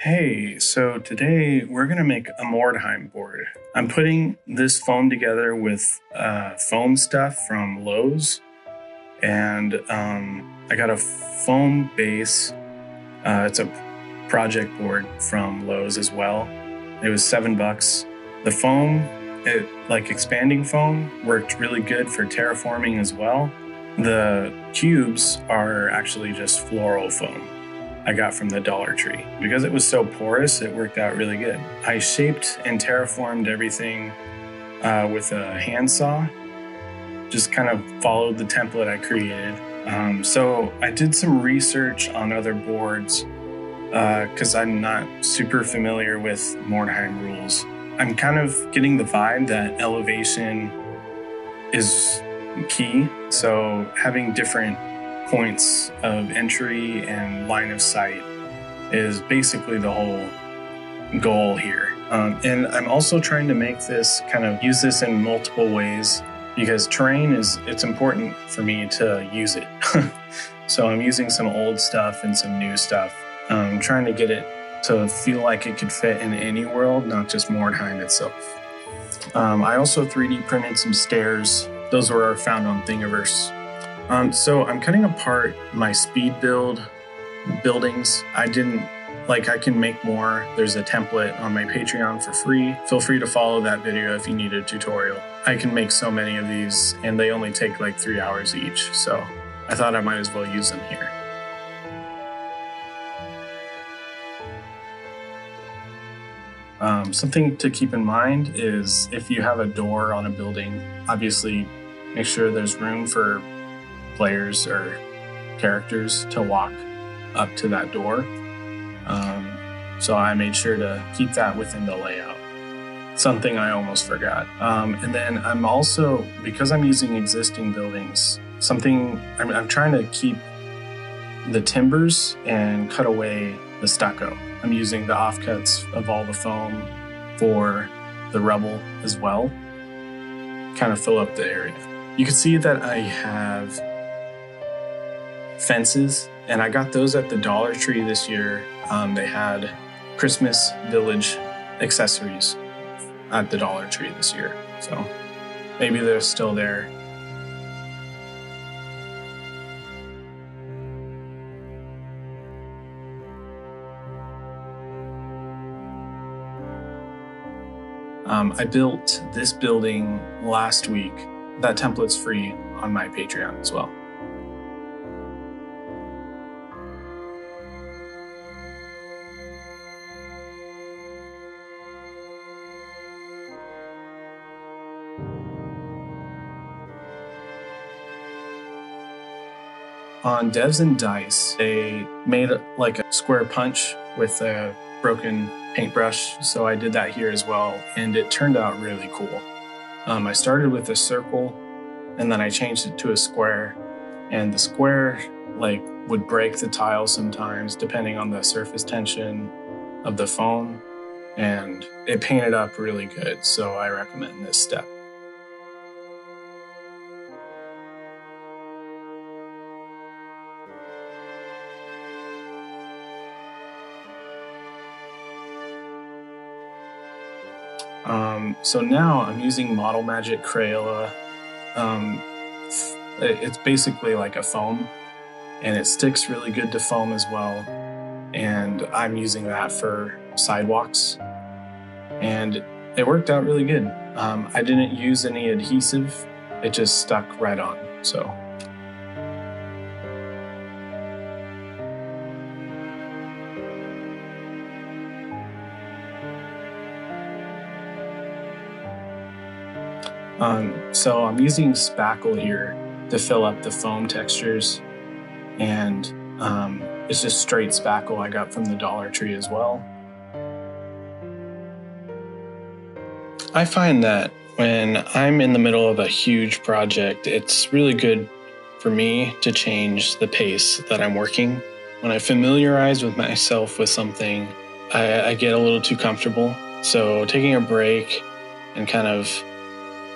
Hey, so today we're going to make a Mordheim board. I'm putting this foam together with foam stuff from Lowe's, and I got a foam base. It's a project board from Lowe's as well. It was $7. The foam, like expanding foam, worked really good for terraforming as well. The cubes are actually just floral foam I got from the Dollar Tree. Because it was so porous, it worked out really good. I shaped and terraformed everything with a handsaw. Just kind of followed the template I created. So I did some research on other boards because I'm not super familiar with Mordheim rules. I'm kind of getting the vibe that elevation is key. So having different points of entry and line of sight is basically the whole goal here. And I'm also trying to make this use this in multiple ways because terrain it's important for me to use it. So I'm using some old stuff and some new stuff. I'm trying to get it to feel like it could fit in any world, not just Mordheim itself. I also 3D printed some stairs. Those were found on Thingiverse. So I'm cutting apart my speed buildings. I can make more. There's a template on my Patreon for free. Feel free to follow that video if you need a tutorial. I can make so many of these and they only take like 3 hours each. So I thought I might as well use them here. Something to keep in mind is if you have a door on a building, obviously make sure there's room for players or characters to walk up to that door. So I made sure to keep that within the layout. Something I almost forgot. And then I'm also, because I'm using existing buildings, I'm trying to keep the timbers and cut away the stucco. I'm using the offcuts of all the foam for the rubble as well. Kind of fill up the area. You can see that I have fences, and I got those at the Dollar Tree this year. They had Christmas Village accessories at the Dollar Tree this year, so maybe they're still there. I built this building last week. That template's free on my Patreon as well. On Devs and Dice, they made like a square punch with a broken paintbrush, so I did that here as well, and it turned out really cool. I started with a circle, and then I changed it to a square, and the square would break the tile sometimes depending on the surface tension of the foam, and it painted up really good, so I recommend this step. So now I'm using Model Magic Crayola. It's basically like a foam, and it sticks really good to foam as well. And I'm using that for sidewalks, and it worked out really good. I didn't use any adhesive. It just stuck right on, so. So I'm using spackle here to fill up the foam textures, and it's just straight spackle I got from the Dollar Tree as well. I find that when I'm in the middle of a huge project, it's really good for me to change the pace that I'm working. When I familiarize with myself with something, I get a little too comfortable. So taking a break and kind of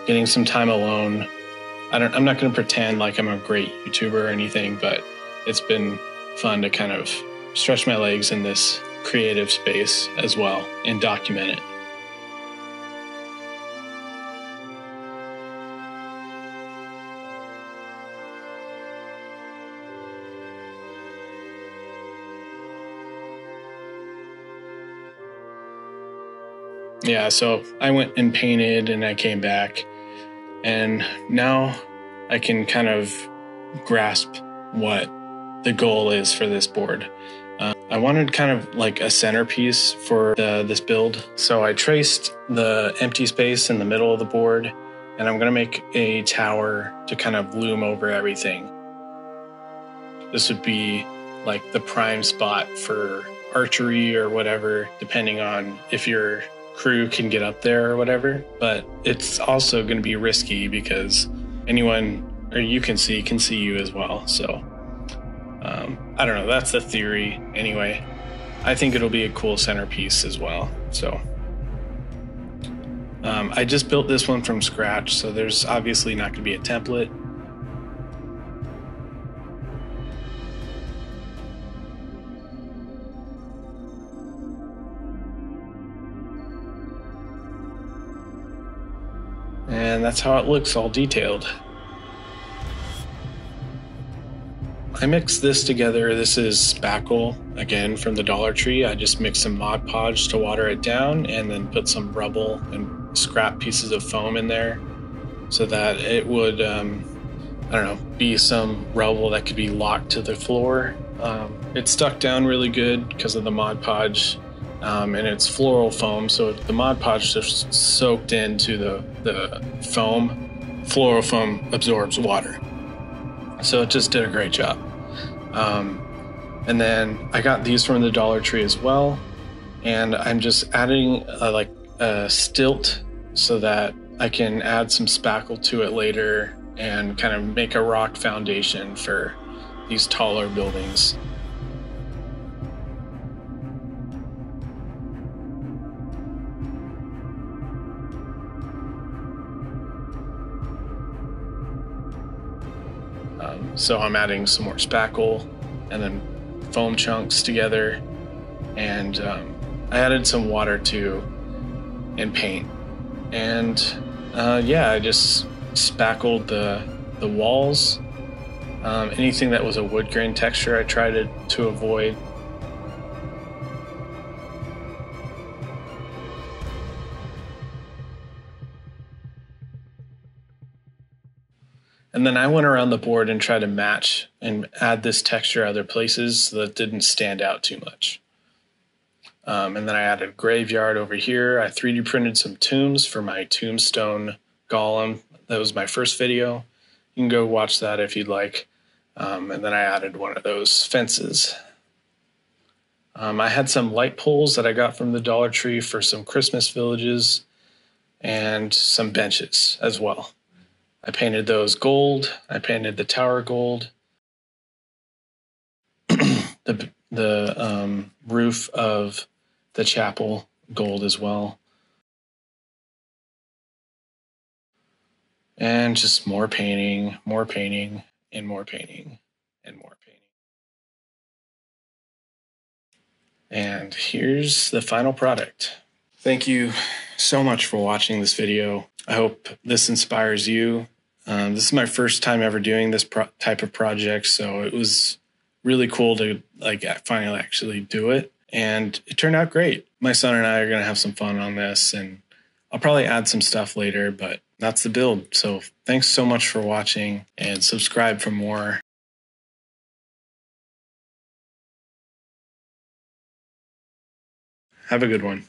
getting some time alone. I'm not going to pretend like I'm a great YouTuber or anything, but it's been fun to kind of stretch my legs in this creative space as well and document it. Yeah, so I went and painted and I came back, and now I can kind of grasp what the goal is for this board. I wanted kind of like a centerpiece for this build. So I traced the empty space in the middle of the board, and I'm gonna make a tower to kind of loom over everything. This would be like the prime spot for archery or whatever, depending on if your crew can get up there or whatever. But it's also going to be risky because anyone or you can see you as well. So I don't know, that's the theory anyway. I think it'll be a cool centerpiece as well. So I just built this one from scratch, so there's obviously not going to be a template. And that's how it looks, all detailed. I mixed this together. This is spackle, again, from the Dollar Tree. I just mixed some Mod Podge to water it down and then put some rubble and scrap pieces of foam in there so that it would, I don't know, be some rubble that could be locked to the floor. It stuck down really good because of the Mod Podge. And it's floral foam, so the Mod Podge just soaked into the foam. Floral foam absorbs water, so it just did a great job. And then I got these from the Dollar Tree as well, and I'm just adding like a stilt so that I can add some spackle to it later and kind of make a rock foundation for these taller buildings. So I'm adding some more spackle and then foam chunks together, and I added some water too and paint, and yeah, I just spackled the walls. Anything that was a wood grain texture I tried to avoid. And then I went around the board and tried to match and add this texture other places so that it didn't stand out too much. And then I added graveyard over here. I 3D printed some tombs for my tombstone golem. That was my first video. You can go watch that if you'd like. And then I added one of those fences. I had some light poles that I got from the Dollar Tree for some Christmas villages and some benches as well. I painted those gold. I painted the tower gold. the roof of the chapel gold as well. And just more painting, and more painting, and more painting. And here's the final product. Thank you so much for watching this video. I hope this inspires you. This is my first time ever doing this type of project, so it was really cool to finally actually do it, and it turned out great. My son and I are going to have some fun on this, and I'll probably add some stuff later, but that's the build. So thanks so much for watching, and subscribe for more. Have a good one.